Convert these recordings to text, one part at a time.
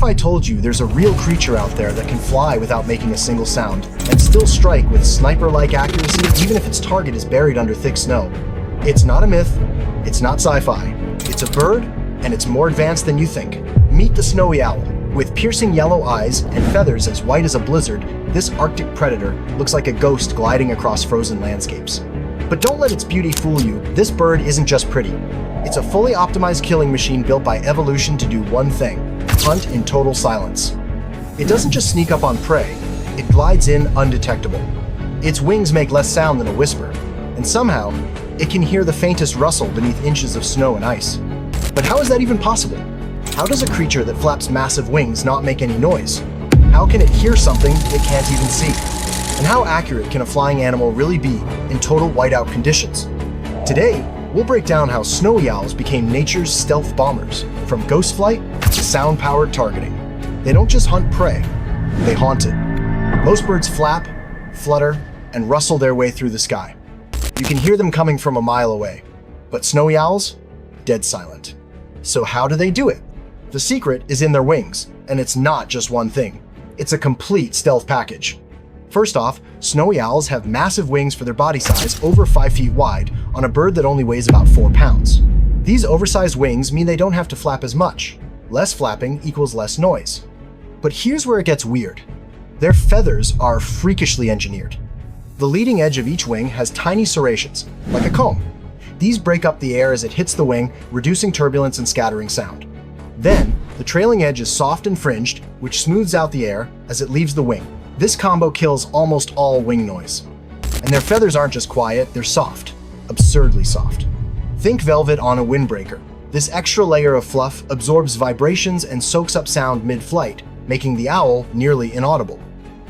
if I told you there's a real creature out there that can fly without making a single sound and still strike with sniper-like accuracy even if its target is buried under thick snow? It's not a myth, it's not sci-fi. It's a bird, and it's more advanced than you think. Meet the snowy owl. With piercing yellow eyes and feathers as white as a blizzard, this Arctic predator looks like a ghost gliding across frozen landscapes. But don't let its beauty fool you. This bird isn't just pretty. It's a fully optimized killing machine built by evolution to do one thing: hunt in total silence. It doesn't just sneak up on prey, it glides in undetectable. Its wings make less sound than a whisper, and somehow, it can hear the faintest rustle beneath inches of snow and ice. But how is that even possible? How does a creature that flaps massive wings not make any noise? How can it hear something it can't even see? And how accurate can a flying animal really be in total whiteout conditions? Today, we'll break down how snowy owls became nature's stealth bombers, from ghost flight to sound-powered targeting. They don't just hunt prey, they haunt it. Most birds flap, flutter, and rustle their way through the sky. You can hear them coming from a mile away. But snowy owls? Dead silent. So how do they do it? The secret is in their wings, and it's not just one thing. It's a complete stealth package. First off, snowy owls have massive wings for their body size, over 5 feet wide, on a bird that only weighs about 4 pounds. These oversized wings mean they don't have to flap as much. Less flapping equals less noise. But here's where it gets weird. Their feathers are freakishly engineered. The leading edge of each wing has tiny serrations, like a comb. These break up the air as it hits the wing, reducing turbulence and scattering sound. Then, the trailing edge is soft and fringed, which smooths out the air as it leaves the wing. This combo kills almost all wing noise. And their feathers aren't just quiet, they're soft. Absurdly soft. Think velvet on a windbreaker. This extra layer of fluff absorbs vibrations and soaks up sound mid-flight, making the owl nearly inaudible.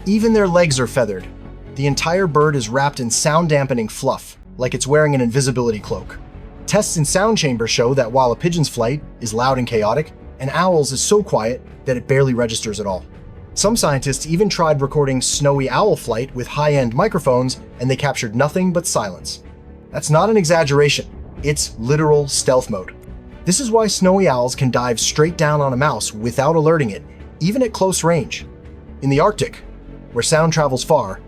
Even their legs are feathered. The entire bird is wrapped in sound-dampening fluff, like it's wearing an invisibility cloak. Tests in sound chambers show that while a pigeon's flight is loud and chaotic, an owl's is so quiet that it barely registers at all. Some scientists even tried recording snowy owl flight with high-end microphones, and they captured nothing but silence. That's not an exaggeration, it's literal stealth mode. This is why snowy owls can dive straight down on a mouse without alerting it, even at close range. In the Arctic, where sound travels far,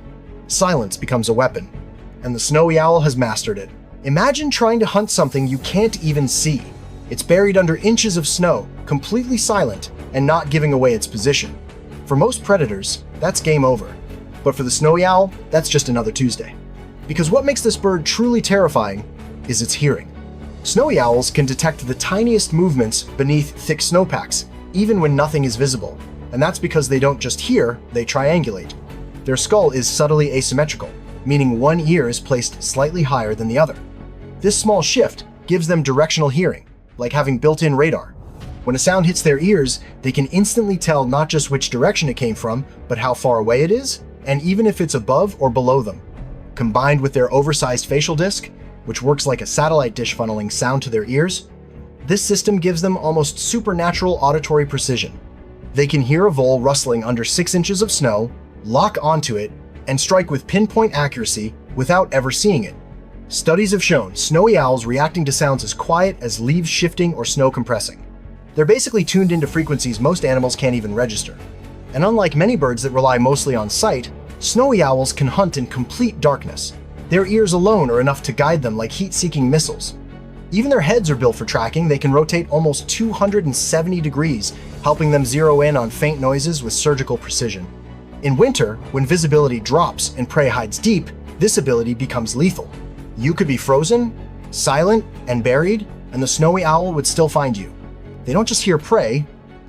silence becomes a weapon, and the snowy owl has mastered it. Imagine trying to hunt something you can't even see. It's buried under inches of snow, completely silent, and not giving away its position. For most predators, that's game over. But for the snowy owl, that's just another Tuesday. Because what makes this bird truly terrifying is its hearing. Snowy owls can detect the tiniest movements beneath thick snowpacks, even when nothing is visible. And that's because they don't just hear, they triangulate. Their skull is subtly asymmetrical, meaning one ear is placed slightly higher than the other. This small shift gives them directional hearing, like having built-in radar. When a sound hits their ears, they can instantly tell not just which direction it came from, but how far away it is, and even if it's above or below them. Combined with their oversized facial disc, which works like a satellite dish funneling sound to their ears, this system gives them almost supernatural auditory precision. They can hear a vole rustling under 6 inches of snow, lock onto it, and strike with pinpoint accuracy without ever seeing it. Studies have shown snowy owls reacting to sounds as quiet as leaves shifting or snow compressing. They're basically tuned into frequencies most animals can't even register. And unlike many birds that rely mostly on sight, snowy owls can hunt in complete darkness. Their ears alone are enough to guide them like heat-seeking missiles. Even their heads are built for tracking. They can rotate almost 270 degrees, helping them zero in on faint noises with surgical precision. In winter, when visibility drops and prey hides deep, this ability becomes lethal. You could be frozen, silent, and buried, and the snowy owl would still find you. They don't just hear prey,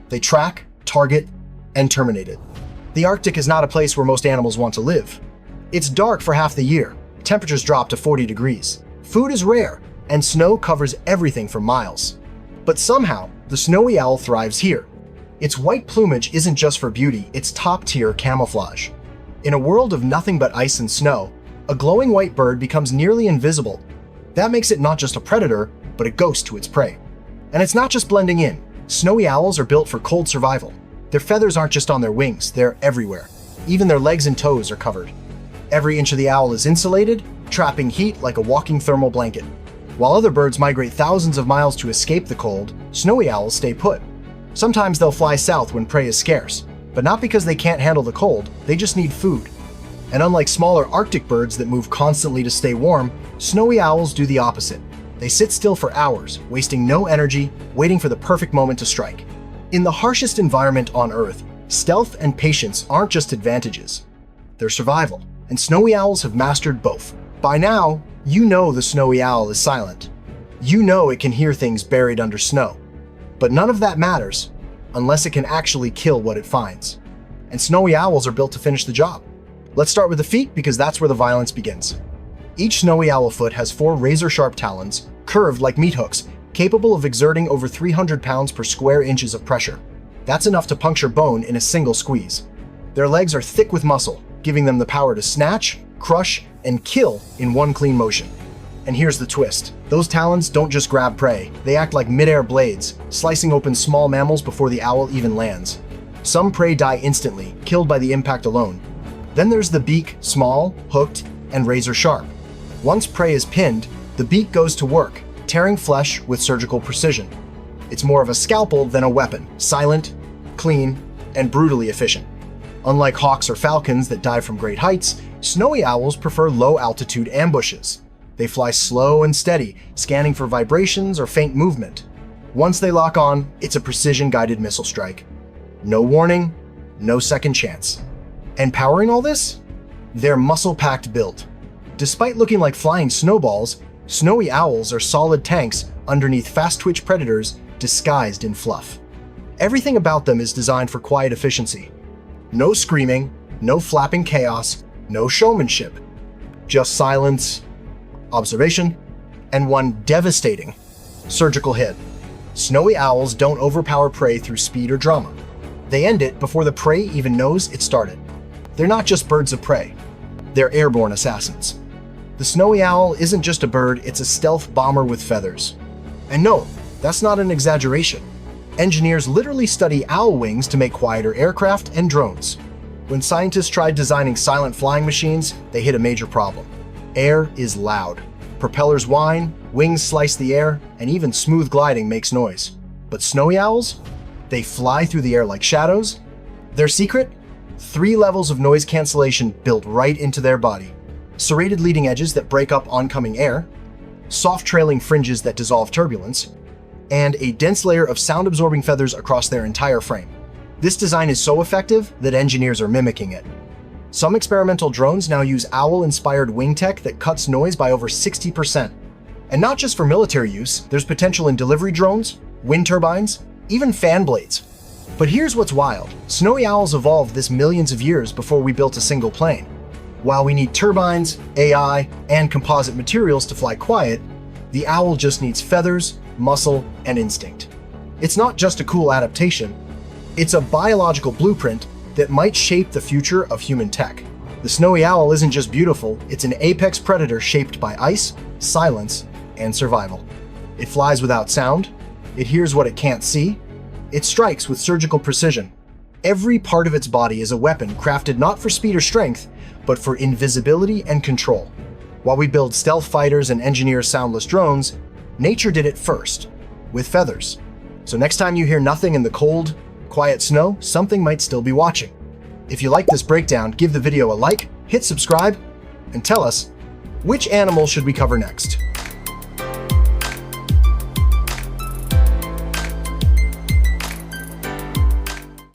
they track, target, and terminate it. The Arctic is not a place where most animals want to live. It's dark for half the year, temperatures drop to 40 degrees, food is rare, and snow covers everything for miles. But somehow, the snowy owl thrives here. Its white plumage isn't just for beauty, it's top-tier camouflage. In a world of nothing but ice and snow, a glowing white bird becomes nearly invisible. That makes it not just a predator, but a ghost to its prey. And it's not just blending in. Snowy owls are built for cold survival. Their feathers aren't just on their wings, they're everywhere. Even their legs and toes are covered. Every inch of the owl is insulated, trapping heat like a walking thermal blanket. While other birds migrate thousands of miles to escape the cold, snowy owls stay put. Sometimes they'll fly south when prey is scarce, but not because they can't handle the cold, they just need food. And unlike smaller Arctic birds that move constantly to stay warm, snowy owls do the opposite. They sit still for hours, wasting no energy, waiting for the perfect moment to strike. In the harshest environment on Earth, stealth and patience aren't just advantages. They're survival, and snowy owls have mastered both. By now, you know the snowy owl is silent. You know it can hear things buried under snow. But none of that matters unless it can actually kill what it finds. And snowy owls are built to finish the job. Let's start with the feet because that's where the violence begins. Each snowy owl foot has 4 razor-sharp talons, curved like meat hooks, capable of exerting over 300 pounds per square inches of pressure. That's enough to puncture bone in a single squeeze. Their legs are thick with muscle, giving them the power to snatch, crush, and kill in one clean motion. And here's the twist. Those talons don't just grab prey, they act like mid-air blades, slicing open small mammals before the owl even lands. Some prey die instantly, killed by the impact alone. Then there's the beak, small, hooked, and razor-sharp. Once prey is pinned, the beak goes to work, tearing flesh with surgical precision. It's more of a scalpel than a weapon, silent, clean, and brutally efficient. Unlike hawks or falcons that dive from great heights, snowy owls prefer low-altitude ambushes. They fly slow and steady, scanning for vibrations or faint movement. Once they lock on, it's a precision-guided missile strike. No warning, no second chance. And powering all this? Their muscle-packed build. Despite looking like flying snowballs, snowy owls are solid tanks underneath fast-twitch predators disguised in fluff. Everything about them is designed for quiet efficiency. No screaming, no flapping chaos, no showmanship. Just silence, observation, and one devastating surgical hit. Snowy owls don't overpower prey through speed or drama. They end it before the prey even knows it started. They're not just birds of prey. They're airborne assassins. The snowy owl isn't just a bird, it's a stealth bomber with feathers. And no, that's not an exaggeration. Engineers literally study owl wings to make quieter aircraft and drones. When scientists tried designing silent flying machines, they hit a major problem. Air is loud. Propellers whine, wings slice the air, and even smooth gliding makes noise. But snowy owls? They fly through the air like shadows. Their secret? 3 levels of noise cancellation built right into their body. Serrated leading edges that break up oncoming air, soft trailing fringes that dissolve turbulence, and a dense layer of sound-absorbing feathers across their entire frame. This design is so effective that engineers are mimicking it. Some experimental drones now use owl-inspired wing tech that cuts noise by over 60%. And not just for military use, there's potential in delivery drones, wind turbines, even fan blades. But here's what's wild. Snowy owls evolved this millions of years before we built a single plane. While we need turbines, AI, and composite materials to fly quiet, the owl just needs feathers, muscle, and instinct. It's not just a cool adaptation, it's a biological blueprint that might shape the future of human tech. The snowy owl isn't just beautiful, it's an apex predator shaped by ice, silence, and survival. It flies without sound, it hears what it can't see, it strikes with surgical precision. Every part of its body is a weapon crafted not for speed or strength, but for invisibility and control. While we build stealth fighters and engineer soundless drones, nature did it first, with feathers. So next time you hear nothing in the cold, quiet snow, something might still be watching. If you like this breakdown, give the video a like, hit subscribe, and tell us, which animal should we cover next?